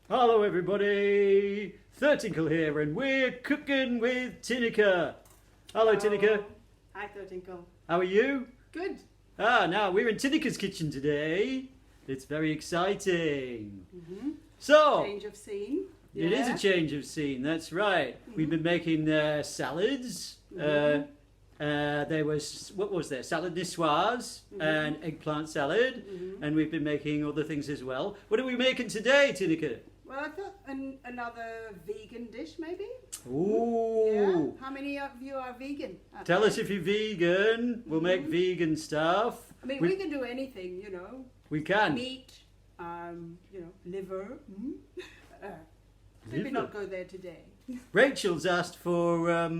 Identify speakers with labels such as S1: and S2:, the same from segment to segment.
S1: Hello everybody, Thurtinkle here and we're cooking with Tineke. Hello Tineke.
S2: Hi Thurtinkle.
S1: How are you?
S2: Good.
S1: Now we're in Tineke's kitchen today. It's very exciting.
S2: Mm-hmm.
S1: So,
S2: Change of scene.
S1: it is a change of scene, that's right. We've been making salads. There was, what was there? Salad niçoise and eggplant salad. And we've been making other things as well. What are we making today, Tineke?
S2: Well, I thought another vegan dish maybe.
S1: Ooh.
S2: Yeah. How many of you are vegan?
S1: Tell us if you're vegan. We'll make vegan stuff.
S2: I mean, we can do anything, you know.
S1: We can.
S2: Meat, you know, liver. Maybe not go there today.
S1: Rachel's asked for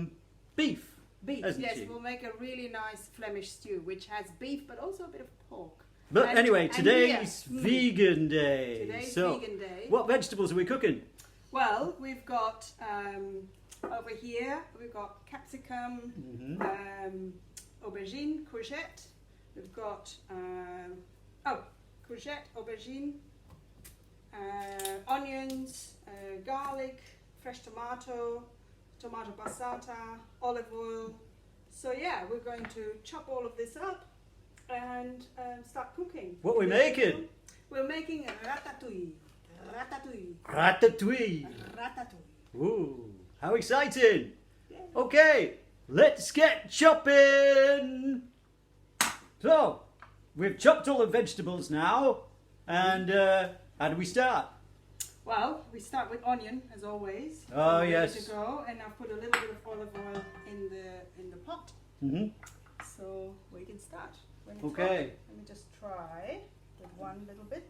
S1: beef.
S2: Beef,
S1: hasn't
S2: yes,
S1: she?
S2: we'll make a really nice Flemish stew, which has beef but also a bit of pork.
S1: But
S2: And-
S1: anyway,
S2: and
S1: today's
S2: yeah.
S1: vegan day.
S2: Today's
S1: So,
S2: vegan day.
S1: what vegetables are we cooking?
S2: Well, we've got over here, we've got capsicum, aubergine, courgette. We've got, courgette, aubergine, onions, garlic, fresh tomato, tomato passata, olive oil. So yeah, we're going to chop all of this up and start cooking.
S1: What are we making?
S2: We're making a ratatouille. Ratatouille.
S1: Ratatouille.
S2: Ratatouille.
S1: Ooh, how exciting.
S2: Yeah.
S1: Okay, let's get chopping. So, we've chopped all the vegetables now. And how do we start?
S2: Well, we start with onion as always.
S1: Oh,
S2: Ready
S1: yes.
S2: to go, and I've put a little bit of olive oil in the pot, so we can start. When it's
S1: Okay.
S2: hot. Let me just try with one little bit.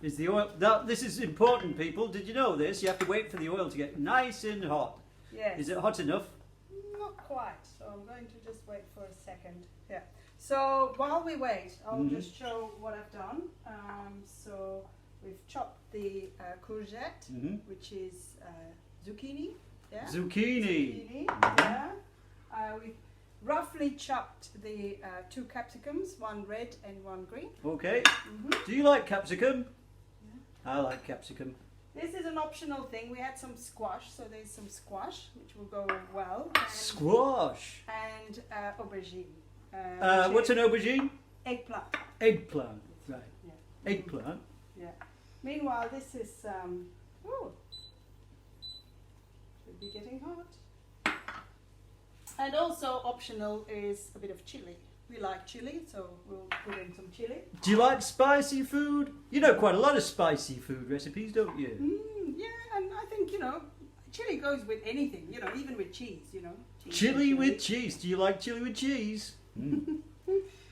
S1: Is the oil... This is important, people. Did you know this? You have to wait for the oil to get nice and hot.
S2: Yes.
S1: Is it hot enough?
S2: Not quite. So I'm going to just wait for a second. Yeah. So while we wait, I'll just show what I've done. So we've chopped the courgette, which is zucchini. Yeah.
S1: Zucchini.
S2: Yeah. We've roughly chopped the 2 capsicums, one red and one green.
S1: Okay. Do you like capsicum?
S2: Yeah.
S1: I like capsicum.
S2: This is an optional thing. We had some squash, so there's some squash, which will go well.
S1: Squash.
S2: And aubergine.
S1: What's an aubergine?
S2: Eggplant.
S1: Eggplant. Right.
S2: Yeah.
S1: Eggplant.
S2: Yeah. Meanwhile, this is should be getting hot. And also optional is a bit of chili. We like chili, so we'll put in some chili.
S1: Do you like spicy food? You know quite a lot of spicy food recipes, don't you?
S2: Yeah, and I think, you know, chili goes with anything, you know, even with cheese, you know.
S1: Chili with cheese. Do you like chili with cheese?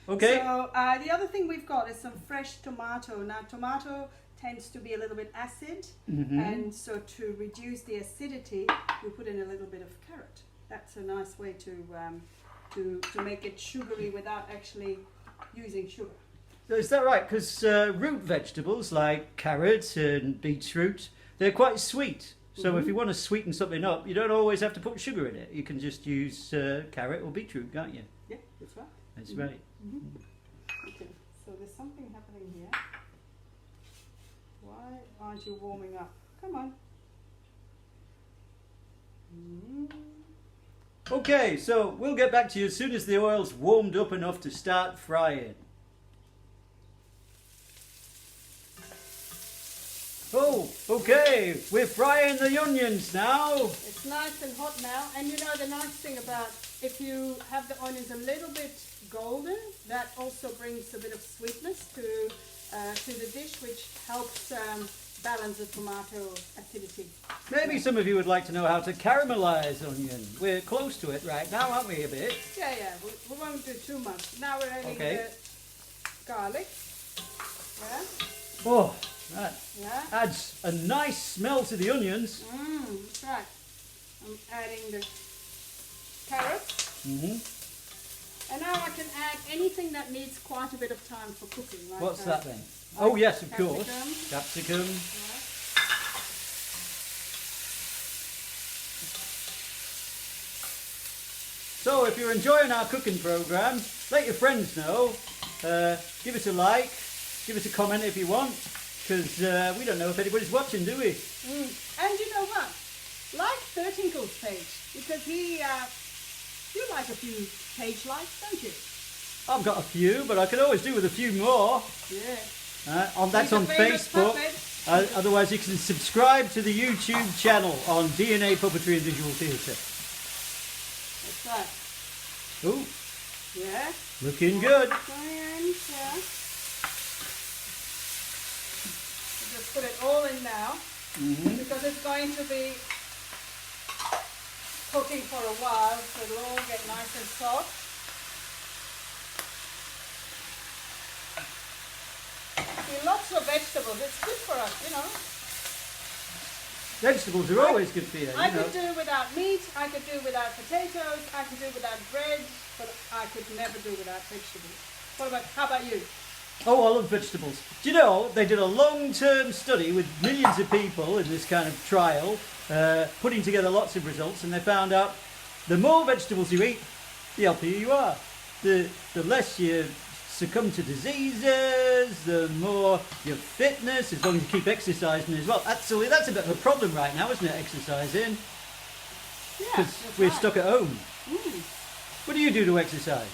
S1: Okay.
S2: So the other thing we've got is some fresh tomato. Now tomato tends to be a little bit acid, and so to reduce the acidity, we put in a little bit of carrot. That's a nice way to make it sugary without actually using sugar.
S1: Is that right? Because root vegetables like carrot and beetroot, they're quite sweet. So if you want to sweeten something up, you don't always have to put sugar in it. You can just use carrot or beetroot, can't you?
S2: Yeah, that's right.
S1: That's right.
S2: Okay, so there's something happening here. Why aren't you warming up? Come on.
S1: Okay, so we'll get back to you as soon as the oil's warmed up enough to start frying. Oh, okay, we're frying the onions now.
S2: It's nice and hot now, and you know the nice thing about if you have the onions a little bit golden, that also brings a bit of sweetness to the dish, which helps balance the tomato acidity.
S1: Maybe some of you would like to know how to caramelize onion. We're close to it right now, aren't we, a bit?
S2: Yeah, we won't do too much. Now we're adding
S1: Okay.
S2: the garlic. Yeah.
S1: Oh, that
S2: Yeah.
S1: adds a nice smell to the onions.
S2: That's right. I'm adding the carrots. And now I can add anything that needs quite a bit of time for cooking. Like
S1: What's that then? Oh yes, of course.
S2: capsicum.
S1: Capsicum.
S2: Yeah.
S1: So if you're enjoying our cooking program, let your friends know. Give us a like, give us a comment if you want, because we don't know if anybody's watching, do we?
S2: And you know what? Like Thurtinkle's page, because he, you like a few page likes, don't you?
S1: I've got a few, but I could always do with a few more.
S2: Yeah.
S1: That's on Facebook. Otherwise, you can subscribe to the YouTube channel on DNA Puppetry and Visual Theatre.
S2: That's right.
S1: Oh,
S2: Yeah.
S1: looking good.
S2: Yeah. Just put it all in now, because it's going to be cooking for a while, so it'll all get nice and soft. See, lots of vegetables. It's good for us, you know.
S1: Vegetables are always good for you.
S2: I could do without meat, I could do without potatoes, I could do without bread, but I could never do without vegetables. How about you?
S1: Oh, I love vegetables. Do you know, they did a long-term study with millions of people in this kind of trial, putting together lots of results, and they found out the more vegetables you eat, the healthier you are. The less you succumb to diseases, the more your fitness, as long as you keep exercising as well. Actually, that's a bit of a problem right now, isn't it, exercising?
S2: Yeah,
S1: Because we're stuck at home. What do you do to exercise?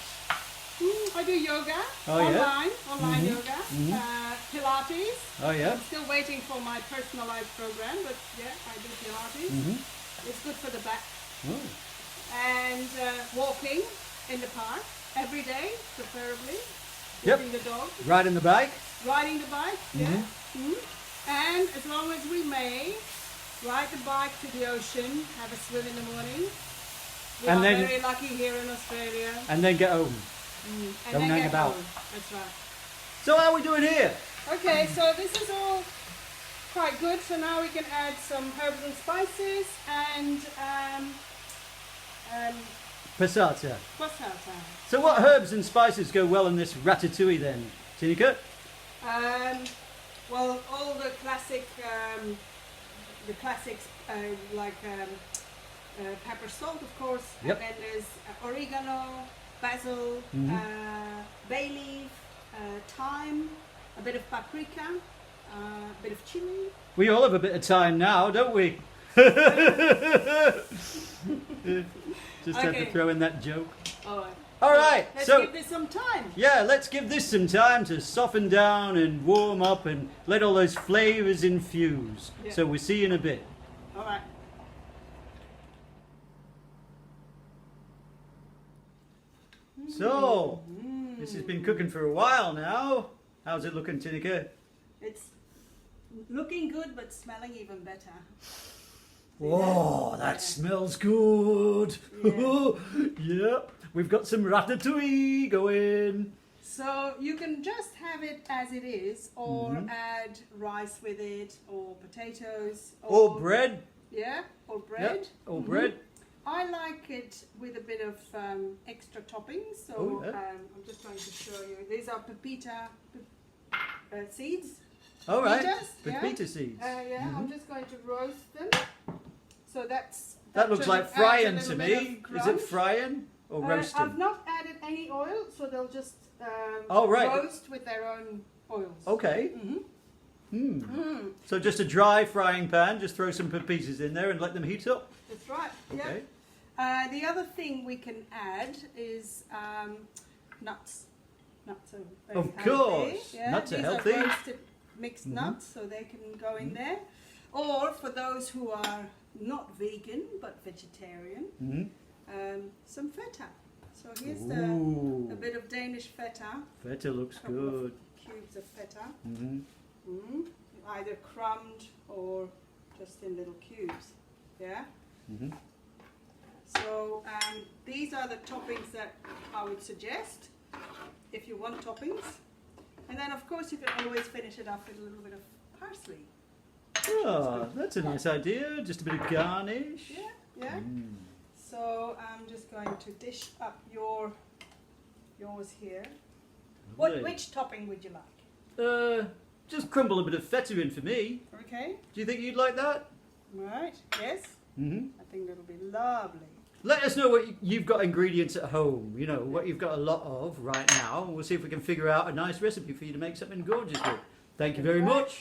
S2: I do yoga, online yoga, Pilates.
S1: Oh yeah.
S2: I'm still waiting for my personalized program, but yeah, I do Pilates. It's good for the back. And walking in the park every day, preferably. Walking the dog.
S1: Riding the bike.
S2: Riding the bike, yeah. And as long as we may, ride the bike to the ocean, have a swim in the morning. We are very lucky here in Australia.
S1: And then get home.
S2: And
S1: Don't
S2: then
S1: hang
S2: get
S1: about.
S2: home. That's right.
S1: So how are we doing here?
S2: Okay, so this is all quite good. So now we can add some herbs and spices and
S1: Passata.
S2: passata.
S1: So what herbs and spices go well in this ratatouille then, Tineke?
S2: Well, all the classics like pepper, salt, of course.
S1: Yep.
S2: And then there's oregano, basil, bay leaf, thyme, a bit of paprika, a bit of chili.
S1: We all have a bit of time now, don't we? Just had to throw in that joke. All right.
S2: Let's
S1: So
S2: give this some time.
S1: yeah, let's give this some time to soften down and warm up and let all those flavours infuse.
S2: Yeah.
S1: So we'll see you in a bit.
S2: All right.
S1: So this has been cooking for a while now. How's it looking, Tineke?
S2: It's looking good, but smelling even better.
S1: Oh, that smells good.
S2: Yeah.
S1: Yep, we've got some ratatouille going.
S2: So you can just have it as it is, or add rice with it, or potatoes,
S1: Or bread.
S2: Yeah, or bread.
S1: Yep, or bread.
S2: I like it with a bit of extra toppings. So I'm just going to show you. These are pepita seeds.
S1: All right,
S2: Pepitas,
S1: pepita seeds.
S2: I'm just going to roast them. So
S1: that looks like
S2: adds
S1: frying
S2: a
S1: to
S2: little
S1: me.
S2: bit of
S1: Is it
S2: crunch.
S1: frying or roasting?
S2: I've not added any oil, so they'll just
S1: right.
S2: roast with their own oils.
S1: Okay. So just a dry frying pan, just throw some pepitas in there and let them heat up.
S2: That's right.
S1: Okay.
S2: Yeah. The other thing we can add is nuts. Nuts are very
S1: Of
S2: healthy.
S1: course.
S2: Yeah,
S1: Nuts are
S2: these
S1: healthy.
S2: Are roasted mixed nuts, so they can go in there. Or for those who are not vegan but vegetarian, some feta. So here's a bit of Danish feta.
S1: Feta looks good.
S2: Cubes of feta. Either crumbed or just in little cubes. Yeah. So these are the toppings that I would suggest if you want toppings. And then of course you can always finish it off with a little bit of parsley.
S1: Oh, that's a nice idea. Just a bit of garnish.
S2: Yeah, yeah. So I'm just going to dish up yours here.
S1: Lovely.
S2: Which topping would you like?
S1: Just crumble a bit of feta in for me.
S2: Okay.
S1: Do you think you'd like that?
S2: Right. Yes. I think that'll be lovely.
S1: Let us know what you've got ingredients at home, you know, what you've got a lot of right now, and we'll see if we can figure out a nice recipe for you to make something gorgeous with. Thank you very much.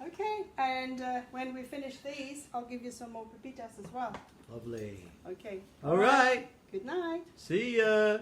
S2: Okay, and when we finish these, I'll give you some more pepitas as well.
S1: Lovely.
S2: Okay.
S1: All right.
S2: Good night.
S1: See ya.